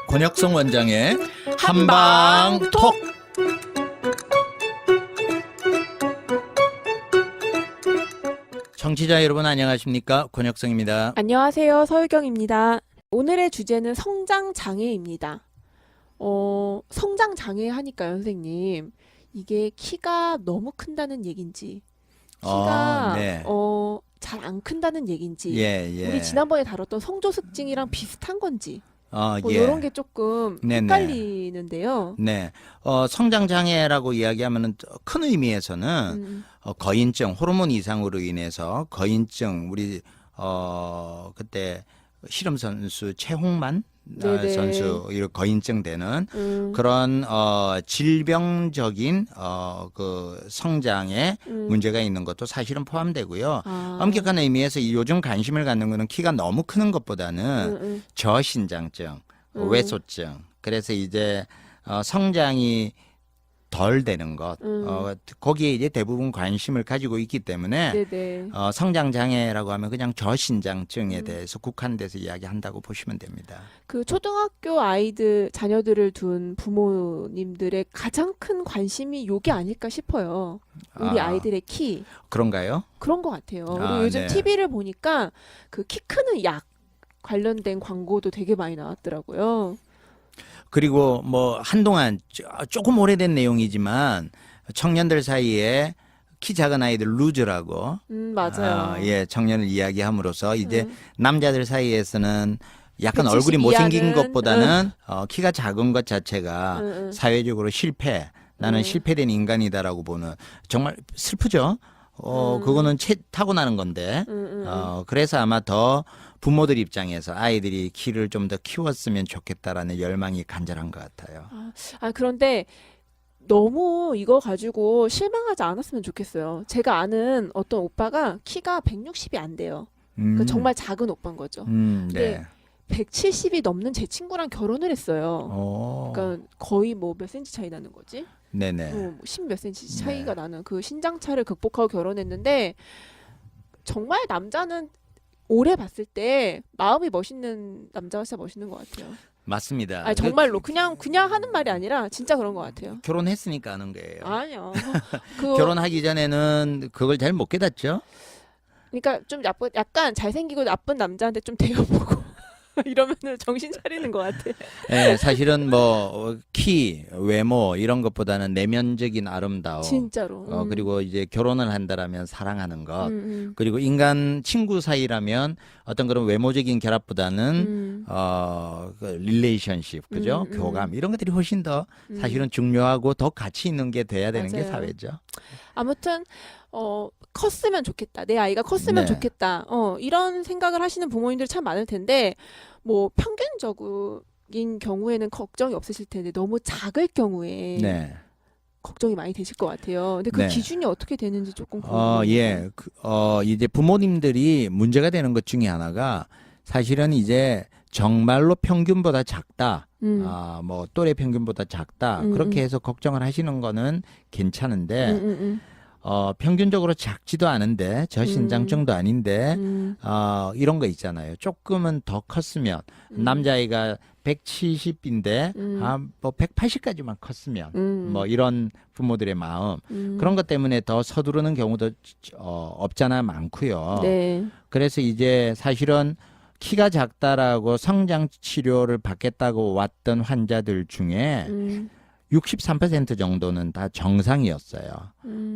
권혁성 원장의 한방톡. 청취자 여러분 안녕하십니까? 권혁성입니다. 안녕하세요. 서유경입니다. 오늘의 주제는 성장장애입니다. 성장장애 하니까요, 선생님. 이게 키가 너무 큰다는 얘기인지, 키가 네. 잘 안 큰다는 얘기인지, 예. 우리 지난번에 다뤘던 성조숙증이랑 비슷한 건지, 예. 이런 게 조금 네네. 헷갈리는데요. 네. 성장 장애라고 이야기하면은 큰 의미에서는 거인증, 호르몬 이상으로 인해서 거인증, 우리 그때 실험 선수 최홍만 네네. 선수 이런 거인증 되는 그런 질병적인 그 성장에 문제가 있는 것도 사실은 포함되고요. 엄격한 의미에서 요즘 관심을 갖는 거는 키가 너무 크는 것보다는 저신장증, 외소증. 그래서 이제 성장이 덜 되는 것, 거기에 이제 대부분 관심을 가지고 있기 때문에 네네. 성장 장애라고 하면 그냥 저신장증에 대해서 국한돼서 이야기한다고 보시면 됩니다. 그 초등학교 아이들, 자녀들을 둔 부모님들의 가장 큰 관심이 요게 아닐까 싶어요. 우리 아이들의 키. 그런가요? 그런 것 같아요. 그리고 요즘 네. TV를 보니까 그 키 크는 약 관련된 광고도 되게 많이 나왔더라고요. 그리고 뭐 한동안 조금 오래된 내용이지만 청년들 사이에 키 작은 아이들 루즈라고 맞아요. 예, 청년을 이야기함으로써 이제 남자들 사이에서는 약간 170 얼굴이 못생긴 이하는, 것보다는 키가 작은 것 자체가 사회적으로 실패, 나는 실패된 인간이다라고 보는, 정말 슬프죠. 그거는 타고나는 건데, 그래서 아마 더 부모들 입장에서 아이들이 키를 좀 더 키웠으면 좋겠다라는 열망이 간절한 것 같아요. 그런데 너무 이거 가지고 실망하지 않았으면 좋겠어요. 제가 아는 어떤 오빠가 키가 160이 안 돼요. 그러니까 정말 작은 오빠인 거죠. 네. 170이 넘는 제 친구랑 결혼을 했어요. 그러니까 거의 뭐 몇 센치 차이 나는 거지? 네네. 10 몇 센치 차이가 나는 그 신장차를 극복하고 결혼했는데, 정말 남자는 오래 봤을 때 마음이 멋있는 남자가 진짜 멋있는 것 같아요. 맞습니다. 아니, 정말로 그냥 하는 말이 아니라 진짜 그런 것 같아요. 결혼했으니까 하는 거예요. 아니요. 결혼하기 전에는 그걸 잘 못 깨닫죠. 그러니까 좀 약간 잘생기고 나쁜 남자한테 좀 대여보고 이러면은 정신 차리는 것 같아. 네, 사실은 뭐 키, 외모 이런 것보다는 내면적인 아름다움. 진짜로. 그리고 이제 결혼을 한다라면 사랑하는 것. 그리고 인간 친구 사이라면 어떤 그런 외모적인 결합보다는 그 릴레이션십, 그죠? 교감 이런 것들이 훨씬 더 사실은 중요하고 더 가치 있는 게 돼야 되는 게 맞아요. 사회죠. 아무튼 컸으면 좋겠다. 내 아이가 컸으면 네. 좋겠다. 이런 생각을 하시는 부모님들 참 많을 텐데, 뭐 평균적인 경우에는 걱정이 없으실 텐데 너무 작을 경우에 네. 걱정이 많이 되실 것 같아요. 근데 그 네. 기준이 어떻게 되는지 조금 궁금해요. 예. 이제 부모님들이 문제가 되는 것 중에 하나가 사실은 이제 정말로 평균보다 작다. 뭐 또래 평균보다 작다. 그렇게 해서 걱정을 하시는 거는 괜찮은데, 평균적으로 작지도 않은데 저신장증도 아닌데 이런 거 있잖아요. 조금은 더 컸으면 남자아이가 170인데 뭐 180까지만 컸으면 뭐 이런 부모들의 마음, 그런 것 때문에 더 서두르는 경우도 없잖아 많고요. 네. 그래서 이제 사실은 키가 작다라고 성장 치료를 받겠다고 왔던 환자들 중에 63% 정도는 다 정상이었어요.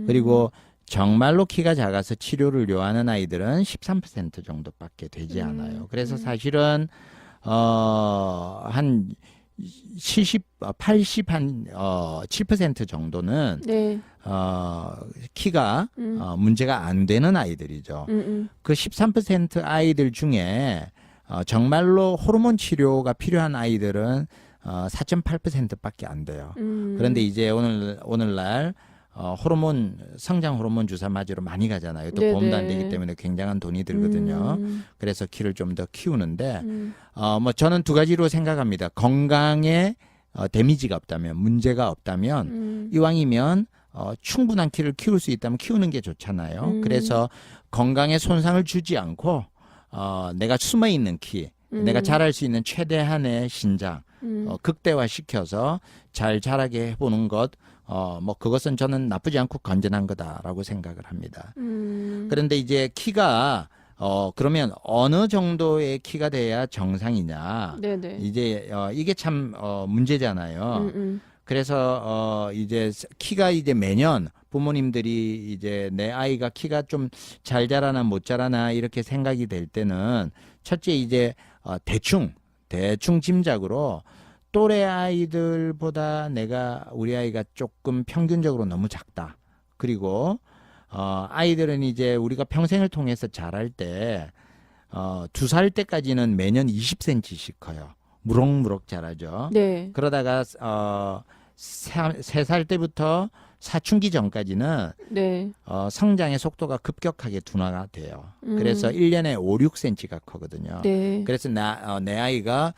그리고 정말로 키가 작아서 치료를 요하는 아이들은 13% 정도밖에 되지 않아요. 그래서 사실은 한 7% 정도는 네. 키가 문제가 안 되는 아이들이죠. 그 13% 아이들 중에 정말로 호르몬 치료가 필요한 아이들은 4.8%밖에 안 돼요. 그런데 이제 오늘날 호르몬, 성장 호르몬 주사 맞으러 많이 가잖아요. 또 네네. 보험도 안 되기 때문에 굉장한 돈이 들거든요. 그래서 키를 좀 더 키우는데 뭐 저는 두 가지로 생각합니다. 건강에 데미지가 없다면, 문제가 없다면 이왕이면 충분한 키를 키울 수 있다면 키우는 게 좋잖아요. 그래서 건강에 손상을 주지 않고 내가 숨어 있는 키, 내가 자랄 수 있는 최대한의 신장, 극대화시켜서 잘 자라게 해보는 것, 뭐 그것은 저는 나쁘지 않고 건전한 거다라고 생각을 합니다. 그런데 이제 키가 그러면 어느 정도의 키가 돼야 정상이냐? 네네. 이제 이게 참 문제잖아요. 그래서 이제 키가 이제 매년 부모님들이 이제 내 아이가 키가 좀 잘 자라나 못 자라나 이렇게 생각이 될 때는 첫째 이제 대충 짐작으로 또래 아이들보다 우리 아이가 조금 평균적으로 너무 작다. 그리고 아이들은 이제 우리가 평생을 통해서 자랄 때 2살 때까지는 매년 20cm씩 커요. 무럭무럭 자라죠. 네. 그러다가 3살 때부터 사춘기 전까지는 네. 성장의 속도가 급격하게 둔화가 돼요. 그래서 1년에 5, 6cm가 크거든요. 네. 그래서 내 아이가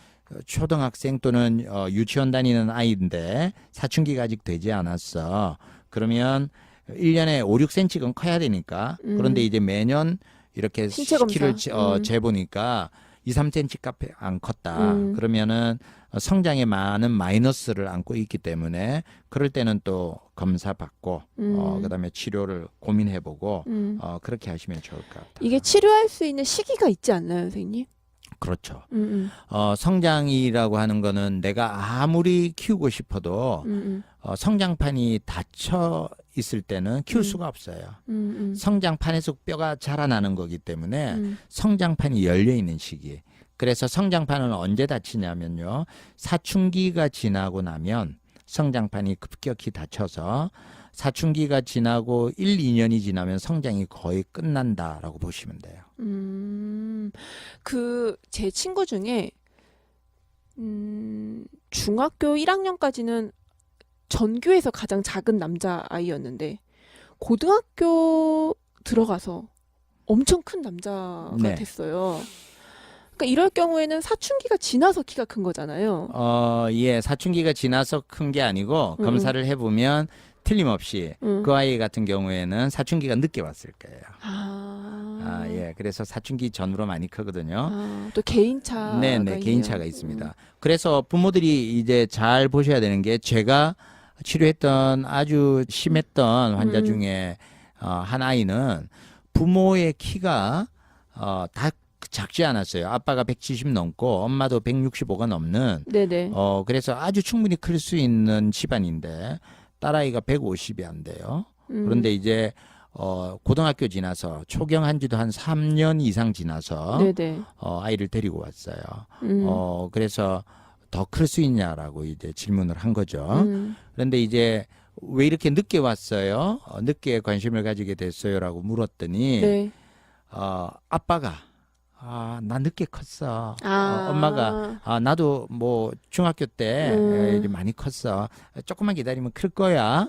초등학생 또는 유치원 다니는 아이인데 사춘기가 아직 되지 않았어. 그러면 1년에 5, 6cm는 커야 되니까. 그런데 이제 매년 이렇게 신체 키를 검사. 재보니까 2, 3cm 값에 안 컸다. 그러면은 성장에 많은 마이너스를 안고 있기 때문에 그럴 때는 또 검사 받고 그다음에 치료를 고민해보고 그렇게 하시면 좋을 것 같아요. 이게 치료할 수 있는 시기가 있지 않나요, 선생님? 그렇죠. 성장이라고 하는 거는 내가 아무리 키우고 싶어도 성장판이 닫혀 있을 때는 키울 수가 없어요. 성장판에서 뼈가 자라나는 거기 때문에 성장판이 열려 있는 시기. 그래서 성장판은 언제 닫히냐면요. 사춘기가 지나고 나면 성장판이 급격히 닫혀서 사춘기가 지나고 1, 2년이 지나면 성장이 거의 끝난다라고 보시면 돼요. 제 친구 중에 중학교 1학년까지는 전교에서 가장 작은 남자 아이였는데 고등학교 들어가서 엄청 큰 남자가 네. 됐어요. 그러니까 이럴 경우에는 사춘기가 지나서 키가 큰 거잖아요. 예, 사춘기가 지나서 큰 게 아니고 검사를 해보면 틀림없이 그 아이 같은 경우에는 사춘기가 늦게 왔을 거예요. 예, 그래서 사춘기 전후로 많이 크거든요. 또 개인차가 네, 있네요. 개인차가 있습니다. 그래서 부모들이 이제 잘 보셔야 되는 게 제가 치료했던 아주 심했던 환자 중에 한 아이는 부모의 키가 다 작지 않았어요. 아빠가 170 넘고 엄마도 165가 넘는 네네. 그래서 아주 충분히 클 수 있는 집안인데 딸아이가 150이 안 돼요. 그런데 이제 고등학교 지나서 초경한 지도 한 3년 이상 지나서 네네. 아이를 데리고 왔어요. 그래서 더 클 수 있냐라고 이제 질문을 한 거죠. 그런데 이제 왜 이렇게 늦게 왔어요? 늦게 관심을 가지게 됐어요라고 물었더니 네. 아빠가 나 늦게 컸어. 엄마가 나도 뭐 중학교 때 많이 컸어. 조금만 기다리면 클 거야.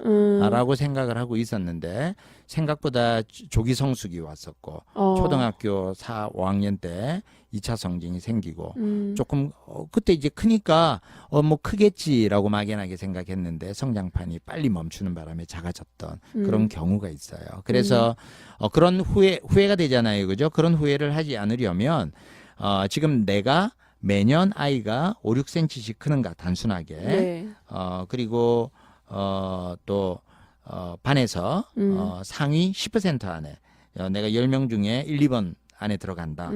라고 생각을 하고 있었는데 생각보다 조기 성숙이 왔었고 초등학교 4, 5학년 때 2차 성징이 생기고 조금 그때 이제 크니까 뭐 크겠지라고 막연하게 생각했는데 성장판이 빨리 멈추는 바람에 작아졌던 그런 경우가 있어요. 그래서 그런 후회가 되잖아요. 그죠? 그런 후회를 하지 않으려면 지금 내가 매년 아이가 5, 6cm씩 크는가 단순하게 네. 그리고 또 반에서 상위 10% 안에 내가 10명 중에 1, 2번 안에 들어간다.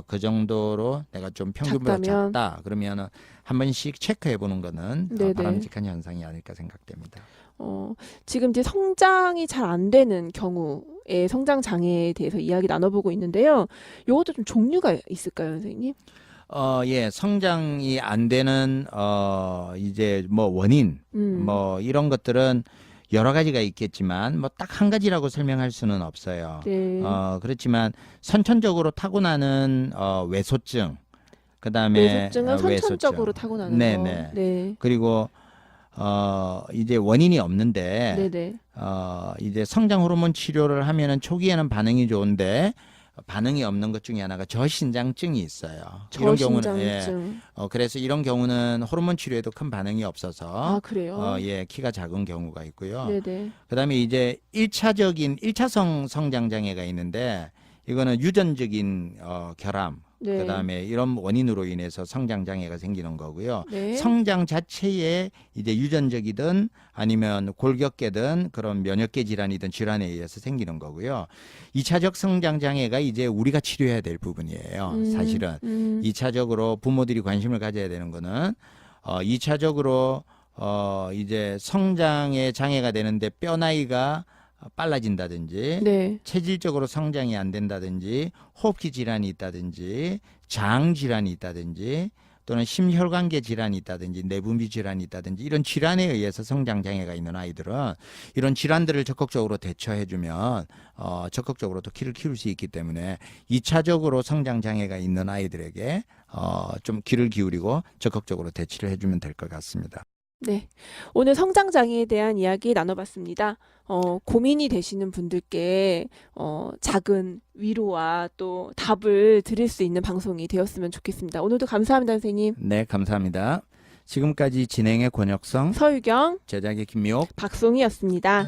그 정도로 내가 좀 평균보다 작다면? 작다. 그러면은 한 번씩 체크해 보는 거는 네네. 바람직한 현상이 아닐까 생각됩니다. 지금 이제 성장이 잘 안 되는 경우의 성장 장애에 대해서 이야기 나눠보고 있는데요. 이것도 좀 종류가 있을까요, 선생님? 예, 성장이 안 되는 이제 뭐 원인 뭐 이런 것들은 여러 가지가 있겠지만 뭐 딱 한 가지라고 설명할 수는 없어요. 네. 그렇지만 선천적으로 타고나는 외소증, 그다음에 외소증은 선천적으로 타고나는 네네. 거. 네. 그리고 이제 원인이 없는데 네네. 이제 성장 호르몬 치료를 하면은 초기에는 반응이 좋은데 반응이 없는 것 중에 하나가 저신장증이 있어요. 이런 경우는 그래서 이런 경우는 호르몬 치료에도 큰 반응이 없어서 그래요? 예, 키가 작은 경우가 있고요. 네네. 그다음에 이제 1차적인 1차성 성장 장애가 있는데 이거는 유전적인 결함, 네. 그다음에 이런 원인으로 인해서 성장 장애가 생기는 거고요. 네. 성장 자체에 이제 유전적이든 아니면 골격계든 그런 면역계 질환이든 질환에 의해서 생기는 거고요. 2차적 성장 장애가 이제 우리가 치료해야 될 부분이에요. 사실은 2차적으로 부모들이 관심을 가져야 되는 거는 2차적으로 이제 성장에 장애가 되는데 뼈 나이가 빨라진다든지 네. 체질적으로 성장이 안 된다든지 호흡기 질환이 있다든지 장 질환이 있다든지 또는 심혈관계 질환이 있다든지 내분비 질환이 있다든지 이런 질환에 의해서 성장 장애가 있는 아이들은 이런 질환들을 적극적으로 대처해주면 적극적으로 또 키를 키울 수 있기 때문에 2차적으로 성장 장애가 있는 아이들에게 좀 귀를 기울이고 적극적으로 대치를 해주면 될 것 같습니다. 네. 오늘 성장 장애에 대한 이야기 나눠봤습니다. 고민이 되시는 분들께 작은 위로와 또 답을 드릴 수 있는 방송이 되었으면 좋겠습니다. 오늘도 감사합니다, 선생님. 네, 감사합니다. 지금까지 진행의 권혁성, 서유경, 제작의 김미옥, 박송이었습니다.